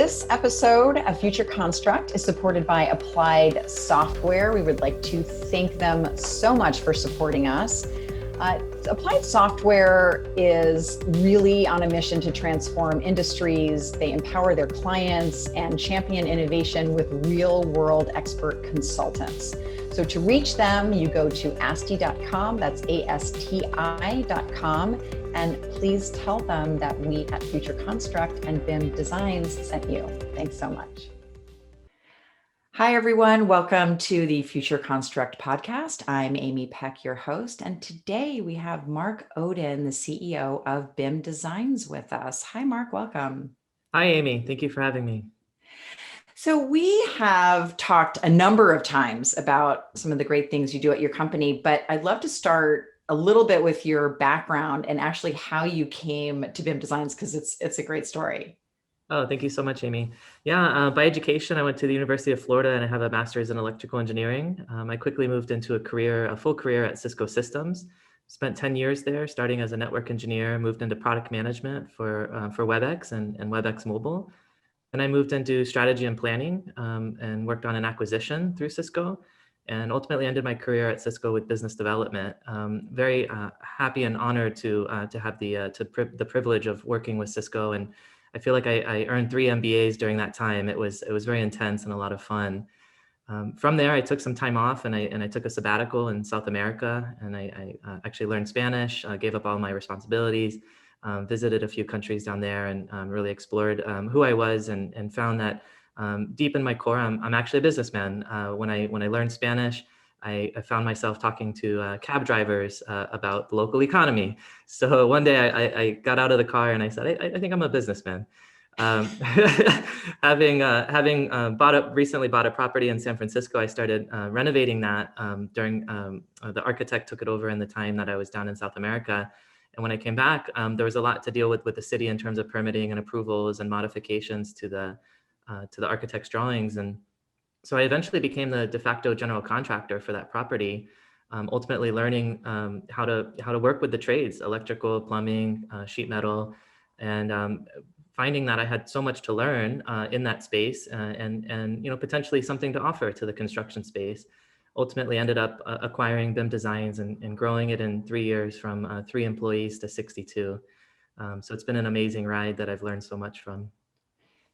This episode of Future Construct is supported by Applied Software. We would like to thank them so much for supporting us. Applied Software is really on a mission to transform industries. They empower their clients and champion innovation with real-world expert consultants. So to reach them, you go to asti.com, that's ASTI.com, and please tell them that we at Future Construct and BIM Designs sent you. Thanks so much. Hi, everyone. Welcome to the Future Construct podcast. I'm Amy Peck, your host, and today we have Mark Oden, the CEO of BIM Designs with us. Hi, Mark. Welcome. Hi, Amy. Thank you for having me. So we have talked a number of times about some of the great things you do at your company, but I'd love to start a little bit with your background and actually how you came to BIM Designs, because it's a great story. Oh, thank you so much, Amy. Yeah, by education, I went to the University of Florida and I have a master's in electrical engineering. I quickly moved into a full career at Cisco Systems. Spent 10 years there, starting as a network engineer, moved into product management for WebEx and WebEx Mobile. And I moved into strategy and planning and worked on an acquisition through Cisco, and ultimately ended my career at Cisco with business development. Very happy and honored to have the privilege of working with Cisco, and I feel like I earned 3 MBAs during that time. It was very intense and a lot of fun. From there, I took some time off and I took a sabbatical in South America, and I actually learned Spanish, gave up all my responsibilities, visited a few countries down there, and really explored who I was, and found that deep in my core, I'm actually a businessman. When I learned Spanish, I found myself talking to cab drivers about the local economy. So one day I got out of the car and I said, I think I'm a businessman. Having recently bought a property in San Francisco, I started renovating that during the architect took it over in the time that I was down in South America. And when I came back, there was a lot to deal with the city in terms of permitting and approvals and modifications to the architect's drawings. And so I eventually became the de facto general contractor for that property, ultimately learning how to work with the trades, electrical, plumbing, sheet metal, and finding that I had so much to learn in that space, and potentially something to offer to the construction space. Ultimately ended up acquiring BIM Designs and growing it in 3 years from 3 employees to 62. So it's been an amazing ride that I've learned so much from.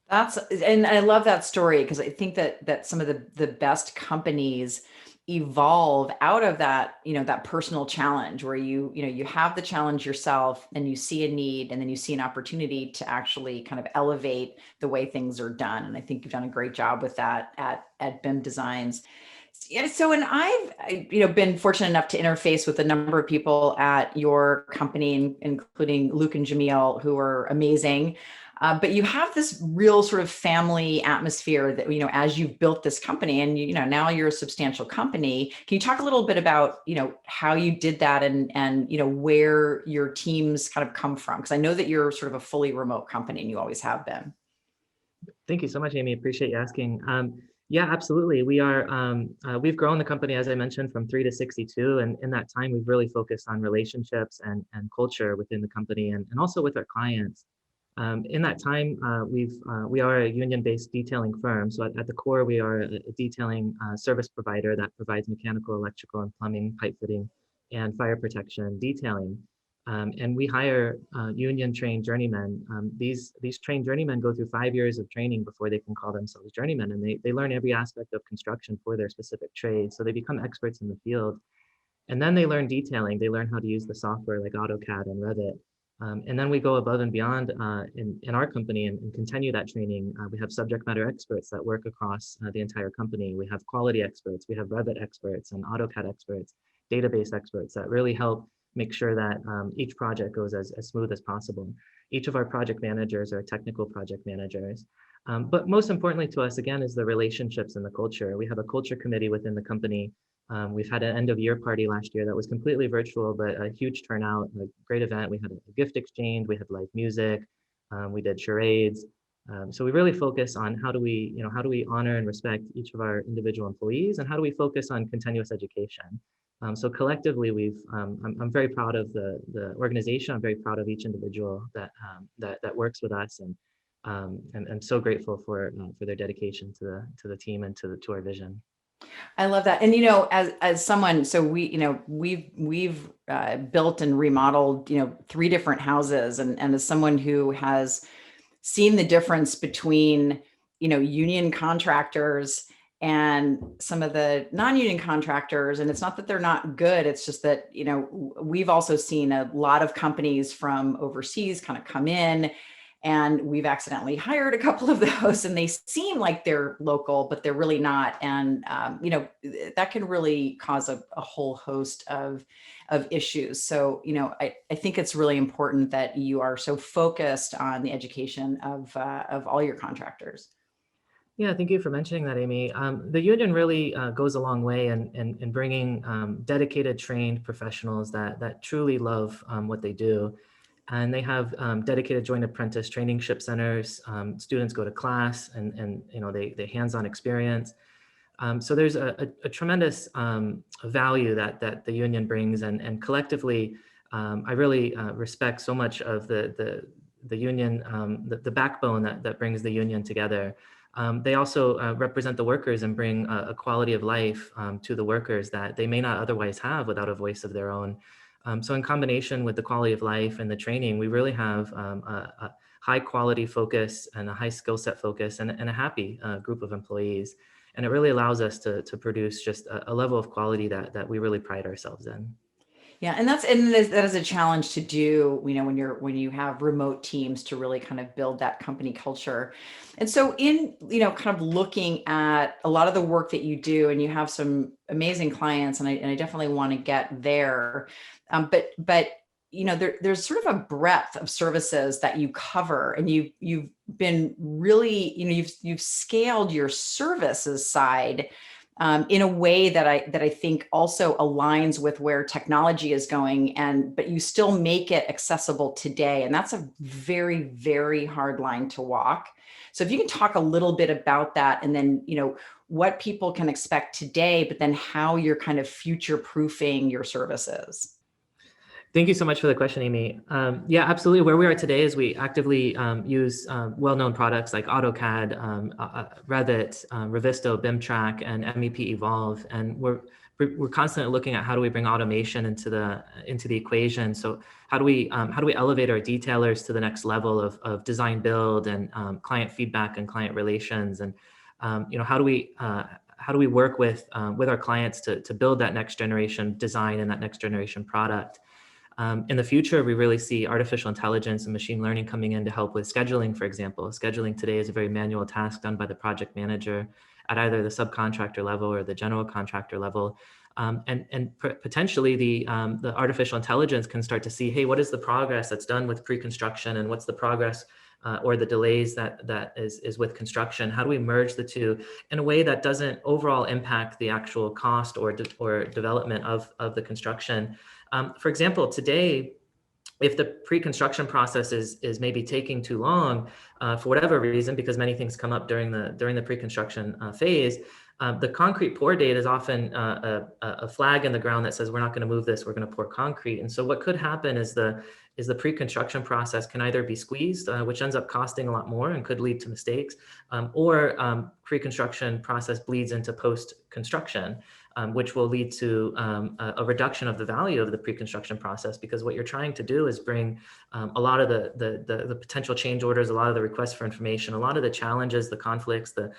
And I love that story, because I think that some of the best companies evolve out of that, that personal challenge where you have the challenge yourself and you see a need, and then you see an opportunity to actually kind of elevate the way things are done. And I think you've done a great job with that at BIM Designs. Yeah, so, and I've been fortunate enough to interface with a number of people at your company, including Luke and Jamil, who are amazing. But you have this real sort of family atmosphere that, as you've built this company, and, now you're a substantial company. Can you talk a little bit about, how you did that, and where your teams kind of come from? Because I know that you're sort of a fully remote company, and you always have been. Thank you so much, Amy. Appreciate you asking. Yeah, absolutely. We've grown the company, as I mentioned, from 3 to 62. And in that time, we've really focused on relationships and culture within the company, and also with our clients. In that time, we are a union-based detailing firm. So at the core, we are a detailing service provider that provides mechanical, electrical, and plumbing, pipe fitting, and fire protection detailing. And we hire union-trained journeymen. These trained journeymen go through 5 years of training before they can call themselves journeymen, and they learn every aspect of construction for their specific trade. So they become experts in the field. And then they learn detailing. They learn how to use the software like AutoCAD and Revit. And then we go above and beyond in our company and continue that training. We have subject matter experts that work across the entire company. We have quality experts, we have Revit experts and AutoCAD experts, database experts that really help make sure that each project goes as smooth as possible. Each of our project managers are technical project managers. But most importantly to us, again, is the relationships and the culture. We have a culture committee within the company. We've had an end of year party last year that was completely virtual, but a huge turnout, a great event. We had a gift exchange, we had live music, we did charades. So we really focus on how do we honor and respect each of our individual employees, and how do we focus on continuous education. So collectively, I'm very proud of the organization. I'm very proud of each individual that works with us, and and I'm so grateful for their dedication to the team and to our vision. I love that. And, as someone, so we've built and remodeled, 3 different houses. And as someone who has seen the difference between, union contractors and some of the non-union contractors, and it's not that they're not good, it's just that, we've also seen a lot of companies from overseas kind of come in, and we've accidentally hired a couple of those, and they seem like they're local, but they're really not. And that can really cause a whole host of issues. So I think it's really important that you are so focused on the education of all your contractors. Yeah, thank you for mentioning that, Amy. The union really goes a long way in bringing dedicated, trained professionals that truly love what they do. And they have dedicated joint apprentice traineeship centers. Students go to class and they hands-on experience. So there's a tremendous value that the union brings, and collectively, I really respect so much of the union, the backbone that brings the union together. They also represent the workers and bring a quality of life to the workers that they may not otherwise have without a voice of their own. So in combination with the quality of life and the training, we really have a high quality focus and a high skill set focus and a happy group of employees. And it really allows us to produce just a level of quality that we really pride ourselves in. Yeah, and that is a challenge to do, when you have remote teams, to really kind of build that company culture. And so in, kind of looking at a lot of the work that you do, and you have some amazing clients, and I definitely want to get there. But there's sort of a breadth of services that you cover, and you've been really, you've scaled your services side in a way that I think also aligns with where technology is going, but you still make it accessible today. And that's a very, very hard line to walk. So if you can talk a little bit about that, and then, what people can expect today, but then how you're kind of future proofing your services. Thank you so much for the question, Amy. Yeah, absolutely. Where we are today is we actively use well-known products like AutoCAD, Revit, Revisto, BIMTrack, and MEP Evolve, and we're constantly looking at how do we bring automation into the equation. So how do we elevate our detailers to the next level of design build and client feedback and client relations, and how do we work with our clients to build that next generation design and that next generation product. In the future, we really see artificial intelligence and machine learning coming in to help with scheduling, for example. Scheduling today is a very manual task done by the project manager at either the subcontractor level or the general contractor level. Potentially the artificial intelligence can start to see, hey, what is the progress that's done with pre-construction, and what's the progress or the delays that is with construction? How do we merge the two in a way that doesn't overall impact the actual cost or development of the construction? For example, today, if the pre-construction process is maybe taking too long for whatever reason, because many things come up during the pre-construction phase, the concrete pour date is often a flag in the ground that says we're not going to move this, we're going to pour concrete. And so what could happen is the pre-construction process can either be squeezed, which ends up costing a lot more and could lead to mistakes, or pre-construction process bleeds into post-construction, which will lead to a reduction of the value of the pre-construction process, because what you're trying to do is bring a lot of the potential change orders, a lot of the requests for information, a lot of the challenges, the conflicts, the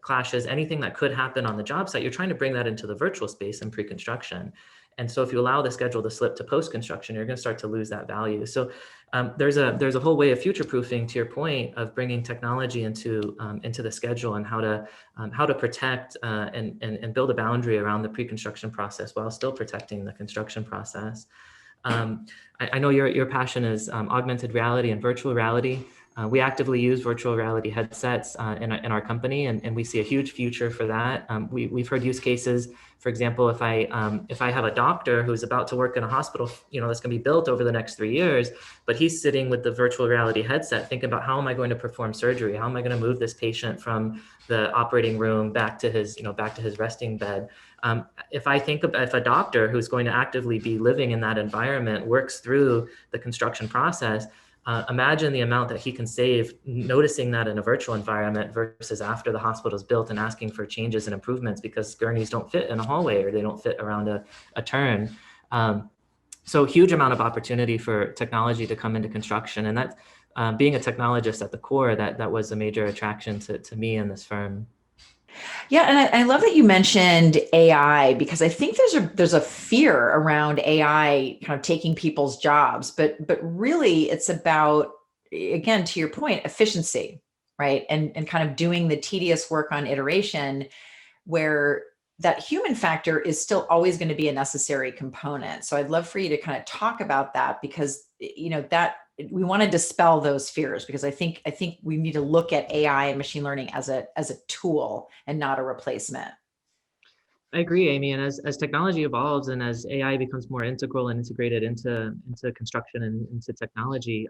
clashes, anything that could happen on the job site. You're trying to bring that into the virtual space in pre-construction. And so if you allow the schedule to slip to post-construction, you're going to start to lose that value. So there's a whole way of future-proofing, to your point, of bringing technology into the schedule, and how to protect and build a boundary around the pre-construction process while still protecting the construction process. I know your passion is augmented reality and virtual reality. We actively use virtual reality headsets in our company, and we see a huge future for that. We've heard use cases. For example, if I have a doctor who's about to work in a hospital, that's going to be built over the next 3 years, but he's sitting with the virtual reality headset thinking about, how am I going to perform surgery? How am I going to move this patient from the operating room back to his resting bed? If a doctor who's going to actively be living in that environment works through the construction process, Imagine the amount that he can save noticing that in a virtual environment versus after the hospital is built and asking for changes and improvements because gurneys don't fit in a hallway or they don't fit around a turn. So huge amount of opportunity for technology to come into construction. And that being a technologist at the core, that was a major attraction to me in this firm. Yeah, and I love that you mentioned AI because I think there's a fear around AI kind of taking people's jobs, but really it's about, again, to your point, efficiency, right? And kind of doing the tedious work on iteration where that human factor is still always going to be a necessary component. So I'd love for you to kind of talk about that because that we want to dispel those fears because I think we need to look at AI and machine learning as a tool and not a replacement. I agree, Amy. And as technology evolves and as AI becomes more integral and integrated into construction and into technology,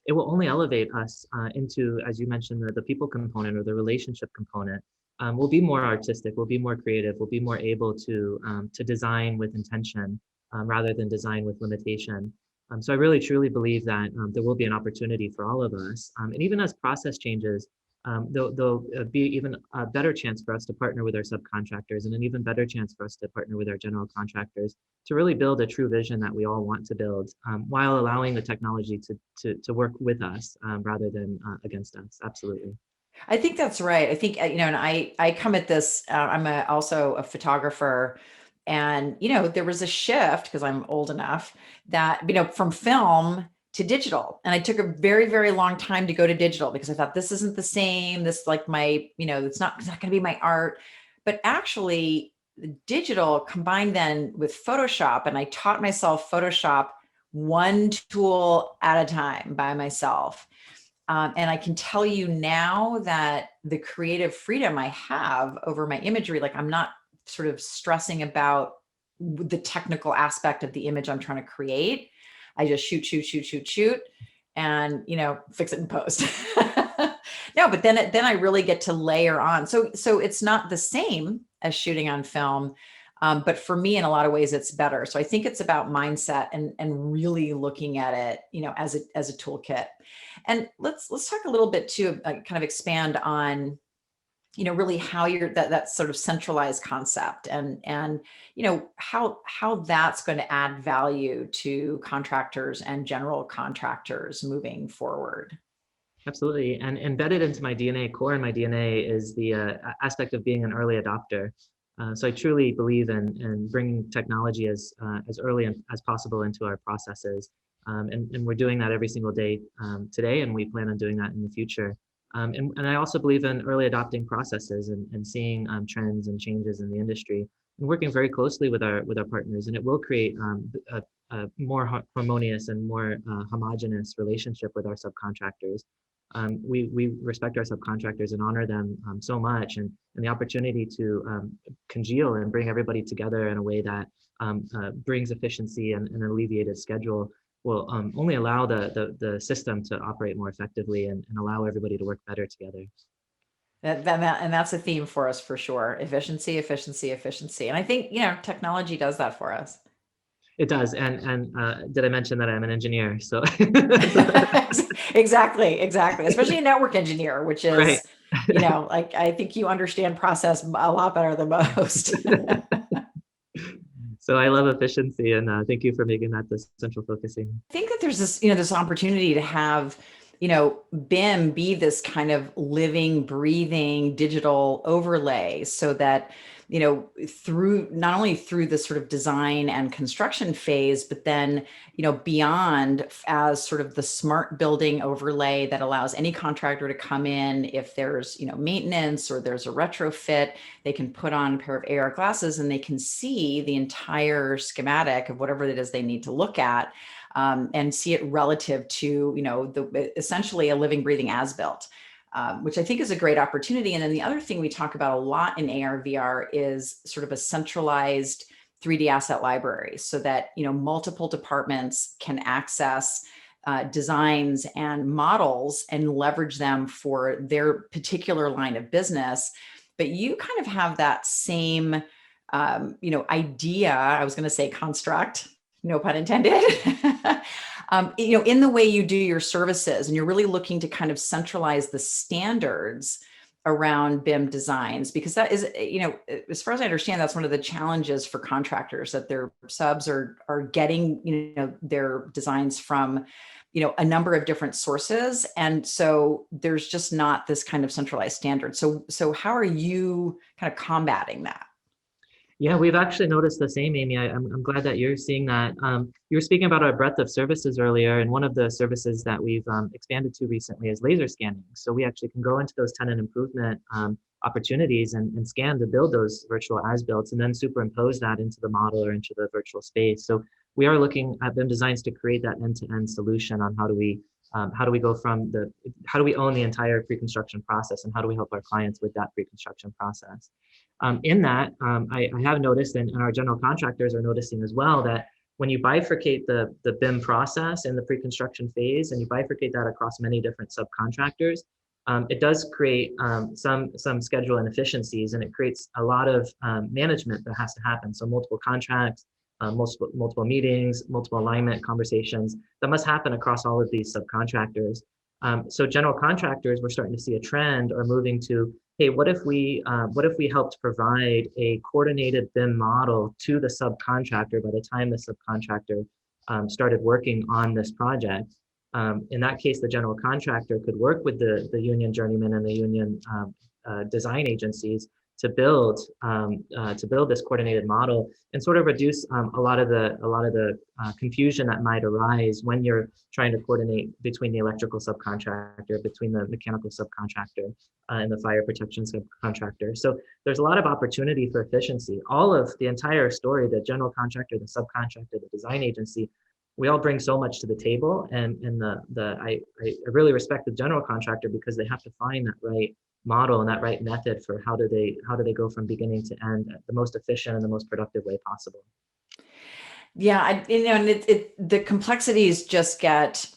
it will only elevate us into, as you mentioned, the people component or the relationship component. We'll be more artistic, we'll be more creative, we'll be more able to design with intention rather than design with limitation. So I really truly believe that there will be an opportunity for all of us. And even as process changes, there'll be even a better chance for us to partner with our subcontractors and an even better chance for us to partner with our general contractors to really build a true vision that we all want to build while allowing the technology to work with us rather than against us. Absolutely. I think that's right. I think, and I come at this, I'm also a photographer. And, there was a shift because I'm old enough that, from film to digital. And I took a very, very long time to go to digital because I thought this isn't the same. This like my, it's not going to be my art. But actually, the digital combined then with Photoshop. And I taught myself Photoshop one tool at a time by myself. And I can tell you now that the creative freedom I have over my imagery, like I'm not sort of stressing about the technical aspect of the image I'm trying to create. I just shoot, shoot, shoot, shoot, shoot, and fix it in post. No, but then I really get to layer on. So it's not the same as shooting on film, but for me, in a lot of ways, it's better. So I think it's about mindset and really looking at it, as a toolkit. And let's talk a little bit too, kind of expand on, really how you're that sort of centralized concept and how that's going to add value to contractors and general contractors moving forward. Absolutely. And embedded into my DNA, core in my DNA is the aspect of being an early adopter. So I truly believe in bringing technology as early as possible into our processes. And we're doing that every single day today, and we plan on doing that in the future. And I also believe in early adopting processes and seeing trends and changes in the industry and working very closely with our partners. And it will create a more harmonious and more homogeneous relationship with our subcontractors. We respect our subcontractors and honor them so much, and the opportunity to congeal and bring everybody together in a way that brings efficiency and an alleviated schedule will only allow the system to operate more effectively and allow everybody to work better together. And that's a theme for us for sure. Efficiency, efficiency, efficiency. And I think, technology does that for us. It does. And did I mention that I'm an engineer? So Exactly. Especially a network engineer, which right. is, like I think you understand process a lot better than most. So I love efficiency, and thank you for making that the central focusing. I think that there's this opportunity to have, BIM be this kind of living, breathing digital overlay so that, through not only through the sort of design and construction phase, but then, beyond as sort of the smart building overlay that allows any contractor to come in if there's, maintenance or there's a retrofit, they can put on a pair of AR glasses and they can see the entire schematic of whatever it is they need to look at. And see it relative to, essentially a living, breathing as-built, which I think is a great opportunity. And then the other thing we talk about a lot in AR, VR is sort of a centralized 3D asset library so that, multiple departments can access designs and models and leverage them for their particular line of business. But you kind of have that same, idea, I was going to say construct, no pun intended, In the way you do your services, and you're really looking to kind of centralize the standards around BIM designs, because that is, as far as I understand, that's one of the challenges for contractors, that their subs are getting, their designs from, a number of different sources. And so there's just not this kind of centralized standard. So how are you kind of combating that? Yeah, we've actually noticed the same, Amy. I'm glad that you're seeing that. You were speaking about our breadth of services earlier, and one of the services that we've expanded to recently is laser scanning. So we actually can go into those tenant improvement opportunities and scan to build those virtual as-built and then superimpose that into the model or into the virtual space. So we are looking at BIM Designs to create that end-to-end solution on how do we go from how do we own the entire pre-construction process, and how do we help our clients with that pre-construction process. In that, I have noticed, and our general contractors are noticing as well, that when you bifurcate the BIM process in the pre-construction phase, and you bifurcate that across many different subcontractors, it does create some schedule inefficiencies, and it creates a lot of management that has to happen. So multiple contracts, multiple meetings, multiple alignment conversations that must happen across all of these subcontractors. So general contractors, we're starting to see a trend, are moving to, hey, what if we helped provide a coordinated BIM model to the subcontractor by the time the subcontractor started working on this project? In that case, the general contractor could work with the union journeyman and the union design agencies to build this coordinated model, and sort of reduce a lot of the confusion that might arise when you're trying to coordinate between the electrical subcontractor, between the mechanical subcontractor, and the fire protection subcontractor. So there's a lot of opportunity for efficiency. All of the entire story, the general contractor, the subcontractor, the design agency, we all bring so much to the table, and I really respect the general contractor, because they have to find that right model and that right method for how do they go from beginning to end at the most efficient and the most productive way possible. Yeah, and the complexities just get,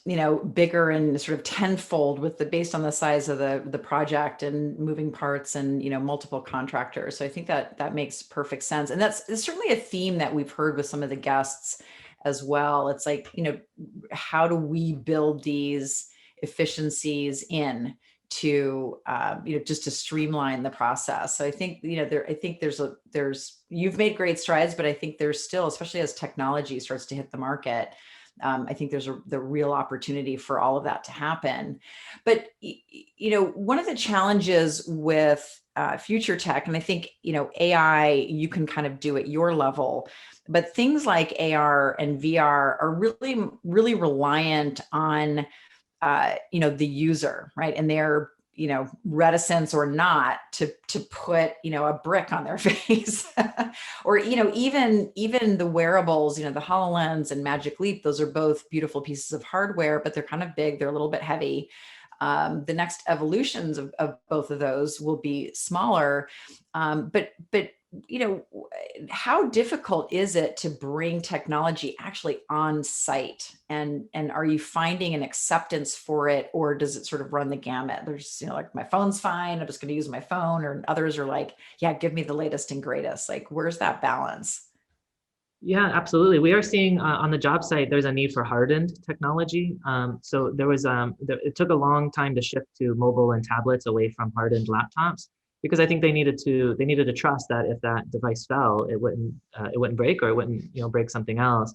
bigger and sort of tenfold based on the size of the project and moving parts and, multiple contractors. So I think that makes perfect sense. And it's certainly a theme that we've heard with some of the guests as well. It's like, how do we build these efficiencies in to just to streamline the process. So I think you've made great strides, but I think there's still, especially as technology starts to hit the market, I think there's the real opportunity for all of that to happen. But one of the challenges with future tech, and I think AI, you can kind of do at your level, but things like AR and VR are really, really reliant on the user, right? And their, reticence or not to put, a brick on their face or, even the wearables, the HoloLens and Magic Leap, those are both beautiful pieces of hardware, but they're kind of big. They're a little bit heavy. The next evolutions of both of those will be smaller. But how difficult is it to bring technology actually on site? And are you finding an acceptance for it, or does it sort of run the gamut? There's, like, my phone's fine, I'm just going to use my phone, or others are like, yeah, give me the latest and greatest. Like, where's that balance? Yeah, absolutely. We are seeing on the job site, there's a need for hardened technology. So it took a long time to shift to mobile and tablets away from hardened laptops, because I think they needed to trust that if that device fell, it wouldn't break, or it wouldn't break something else,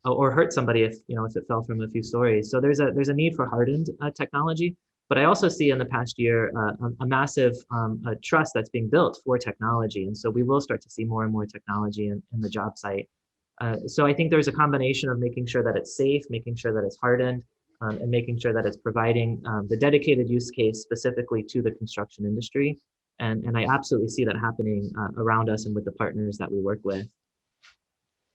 or hurt somebody if it fell from a few stories. So there's a need for hardened technology. But I also see in the past year a massive trust that's being built for technology. And so we will start to see more and more technology in the job site. So I think there's a combination of making sure that it's safe, making sure that it's hardened, and making sure that it's providing the dedicated use case specifically to the construction industry. And I absolutely see that happening around us and with the partners that we work with.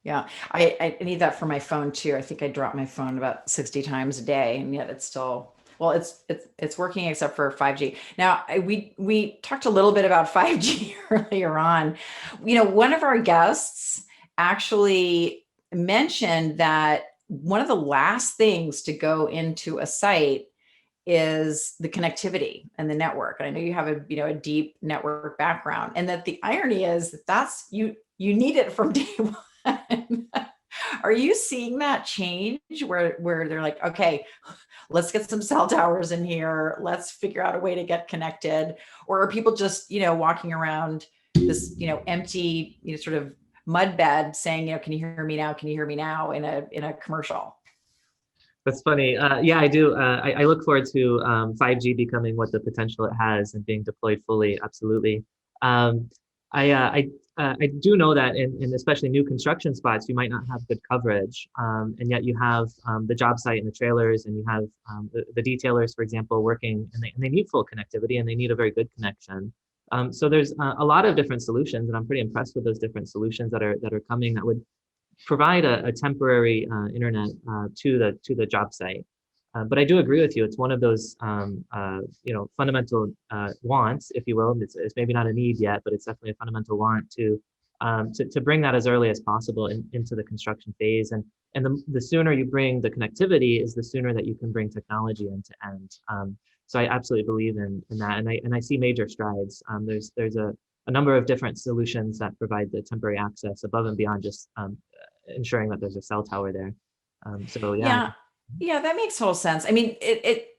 Yeah, I need that for my phone too. I think I drop my phone about 60 times a day, and yet it's still, well, it's working except for 5G. Now, we talked a little bit about 5G earlier on. One of our guests actually mentioned that one of the last things to go into a site is the connectivity and the network. And I know you have a deep network background, and that the irony is that you need it from day one. Are you seeing that change where they're like, okay, let's get some cell towers in here. Let's figure out a way to get connected. Or are people just, walking around this, empty, sort of mud bed saying, can you hear me now? Can you hear me now in a commercial? That's funny. Yeah, I do. I look forward to 5G becoming what the potential it has and being deployed fully. Absolutely. Um, I do know that in especially new construction spots, you might not have good coverage, and yet you have the job site and the trailers, and you have the detailers, for example, working, and they need full connectivity, and they need a very good connection. So there's a lot of different solutions, and I'm pretty impressed with those different solutions that are coming that would provide a temporary internet to the job site. But I do agree with you. It's one of those fundamental wants, if you will. It's maybe not a need yet, but it's definitely a fundamental want to bring that as early as possible into the construction phase. And the sooner you bring the connectivity is the sooner that you can bring technology end to end. So I absolutely believe in that, and I see major strides. There's a number of different solutions that provide the temporary access above and beyond just ensuring that there's a cell tower there. So yeah. Yeah. Yeah, that makes total sense. I mean,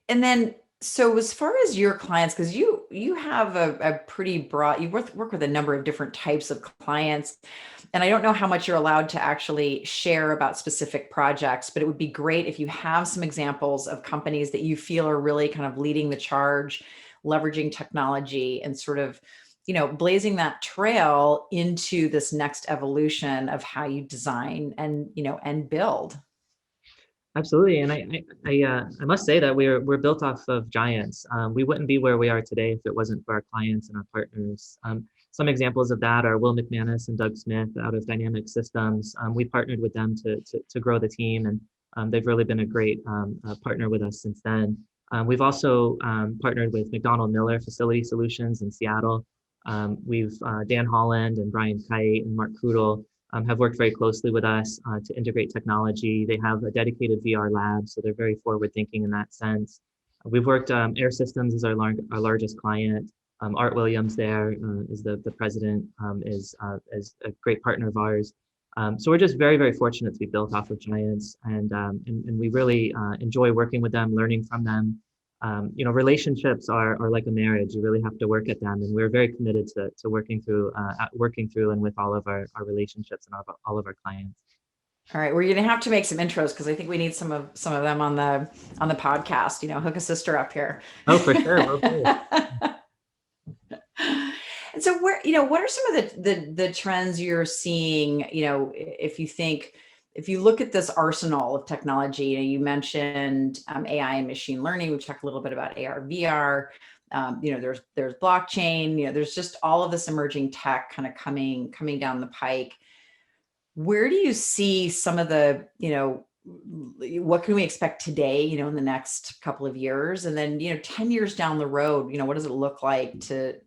and then, so as far as your clients, because you have a pretty broad, you work with a number of different types of clients, and I don't know how much you're allowed to actually share about specific projects, but it would be great if you have some examples of companies that you feel are really kind of leading the charge, leveraging technology and sort of, blazing that trail into this next evolution of how you design and build. Absolutely, and I must say that we're built off of giants. We wouldn't be where we are today if it wasn't for our clients and our partners. Some examples of that are Will McManus and Doug Smith out of Dynamic Systems. We partnered with them to grow the team, and they've really been a great partner with us since then. We've also partnered with McDonald Miller Facility Solutions in Seattle. We've Dan Holland and Brian Kite and Mark Krudel have worked very closely with us to integrate technology. They have a dedicated VR lab, so they're very forward thinking in that sense. We've worked, Air Systems is our largest client. Art Williams there is the president, is a great partner of ours. So we're just very, very fortunate to be built off of giants, and we really enjoy working with them, learning from them. Relationships are like a marriage. You really have to work at them, and we're very committed to working through and with all of our relationships and all of our clients. All right, we're going to have to make some intros because I think we need some of them on the podcast. Hook a sister up here. Oh, for sure. Okay. And so, what are some of the trends you're seeing? If you look at this arsenal of technology, you mentioned AI and machine learning. We've talked a little bit about AR, VR. There's blockchain. There's just all of this emerging tech kind of coming down the pike. Where do you see some of the, what can we expect today, in the next couple of years? And then, 10 years down the road, what does it look like to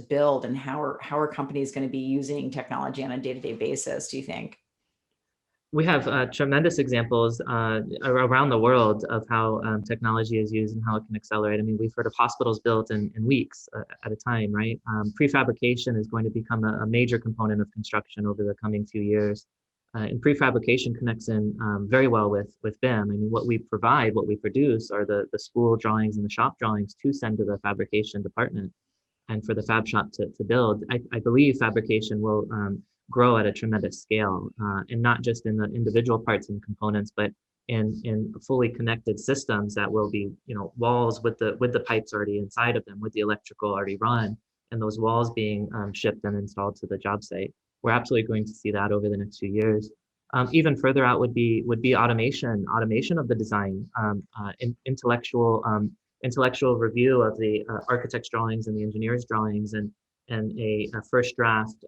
build, and how are companies going to be using technology on a day-to-day basis, do you think? We have tremendous examples around the world of how technology is used and how it can accelerate. I mean, we've heard of hospitals built in weeks at a time, right? Prefabrication is going to become a major component of construction over the coming few years. And prefabrication connects in very well with BIM. I mean, what we provide, what we produce are the spool drawings and the shop drawings to send to the fabrication department and for the fab shop to build. I believe fabrication will grow at a tremendous scale, and not just in the individual parts and components, but in fully connected systems that will be, walls with the pipes already inside of them, with the electrical already run, and those walls being shipped and installed to the job site. We're absolutely going to see that over the next few years. Even further out would be automation of the design, intellectual review of the architect's drawings and the engineer's drawings, and a first draft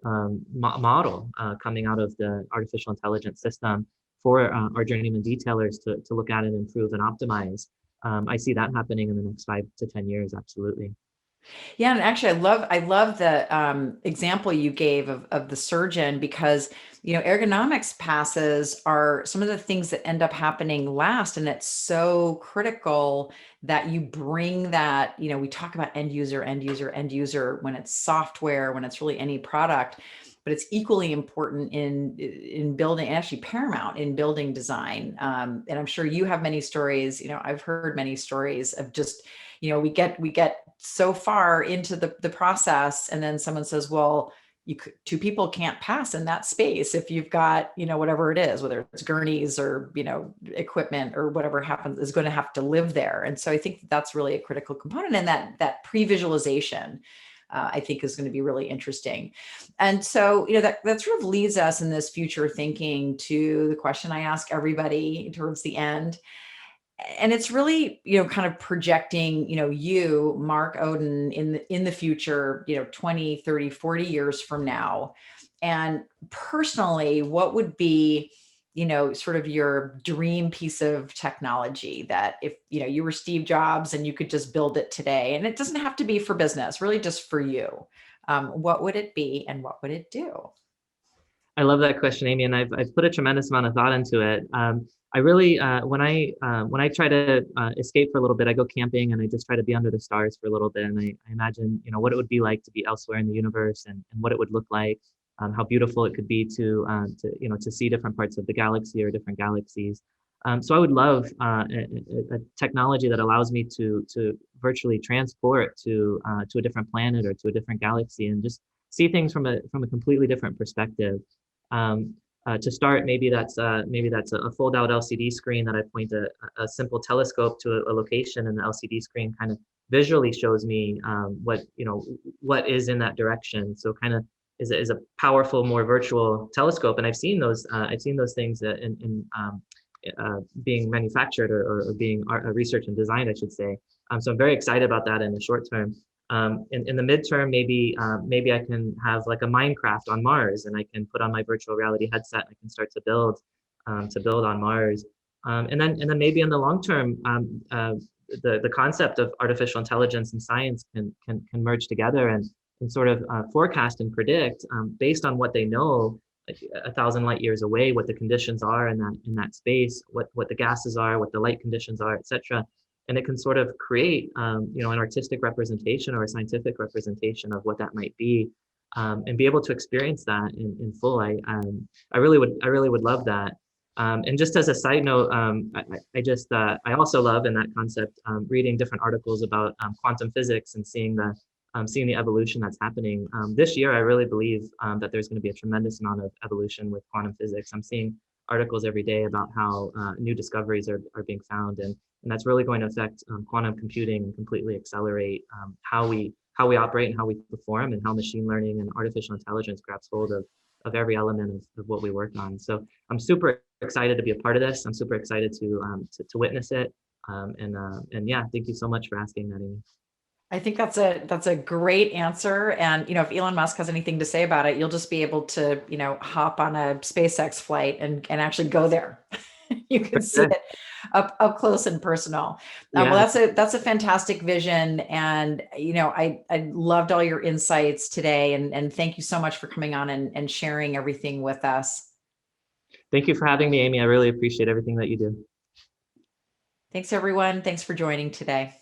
model coming out of the artificial intelligence system for our journeyman detailers to look at and improve and optimize. I see that happening in the next 5 to 10 years, absolutely. Yeah, and actually, I love the example you gave of the surgeon, because ergonomics passes are some of the things that end up happening last, and it's so critical that you bring that. We talk about end user when it's software, when it's really any product. but it's equally important in building, actually paramount in building design. And I'm sure you have many stories. I've heard many stories of just, we get so far into the process, and then someone says, well, two people can't pass in that space if you've got, whatever it is, whether it's gurneys or, equipment or whatever happens is going to have to live there. And so I think that's really a critical component, and that pre-visualization, I think, is going to be really interesting. And so, that sort of leads us in this future thinking to the question I ask everybody towards the end. And it's really, kind of projecting, you, Mark Oden, in the future, 20, 30, 40 years from now. And personally, what would be, sort of your dream piece of technology that if, you were Steve Jobs and you could just build it today, and it doesn't have to be for business, really just for you, what would it be and what would it do? I love that question, Amy, and I've put a tremendous amount of thought into it. I really, when I try to escape for a little bit, I go camping and I just try to be under the stars for a little bit, and I imagine, what it would be like to be elsewhere in the universe, and what it would look like, how beautiful it could be to see different parts of the galaxy or different galaxies. So I would love a technology that allows me to virtually transport to a different planet or to a different galaxy and just see things from a completely different perspective. To start, maybe that's a fold-out LCD screen that I point a simple telescope to a location, and the LCD screen kind of visually shows me what is in that direction. So kind of is a powerful, more virtual telescope, and I've seen those things being manufactured or being researched and designed, I should say. So I'm very excited about that in the short term. In the midterm, maybe I can have like a Minecraft on Mars, and I can put on my virtual reality headset and I can start to build on Mars. And then maybe in the long term, the concept of artificial intelligence and science can merge together and sort of forecast and predict based on what they know, like 1,000 light years away, what the conditions are in that space, what the gases are, what the light conditions are, etc. And it can sort of create, an artistic representation or a scientific representation of what that might be, and be able to experience that in full. I really would love that. And just as a side note, I also love in that concept reading different articles about quantum physics and seeing the evolution that's happening. This year, I really believe that there's going to be a tremendous amount of evolution with quantum physics. I'm seeing articles every day about how new discoveries are being found, and that's really going to affect quantum computing and completely accelerate how we operate and how we perform, and how machine learning and artificial intelligence grabs hold of every element of what we work on. So I'm super excited to be a part of this. I'm super excited to witness it. And yeah, thank you so much for asking that, Amy. I think that's a great answer. And, if Elon Musk has anything to say about it, you'll just be able to, hop on a SpaceX flight and actually go there. You can see it up close and personal. Yeah. Well, that's a fantastic vision. And, I loved all your insights today, and thank you so much for coming on and sharing everything with us. Thank you for having me, Amy. I really appreciate everything that you do. Thanks, everyone. Thanks for joining today.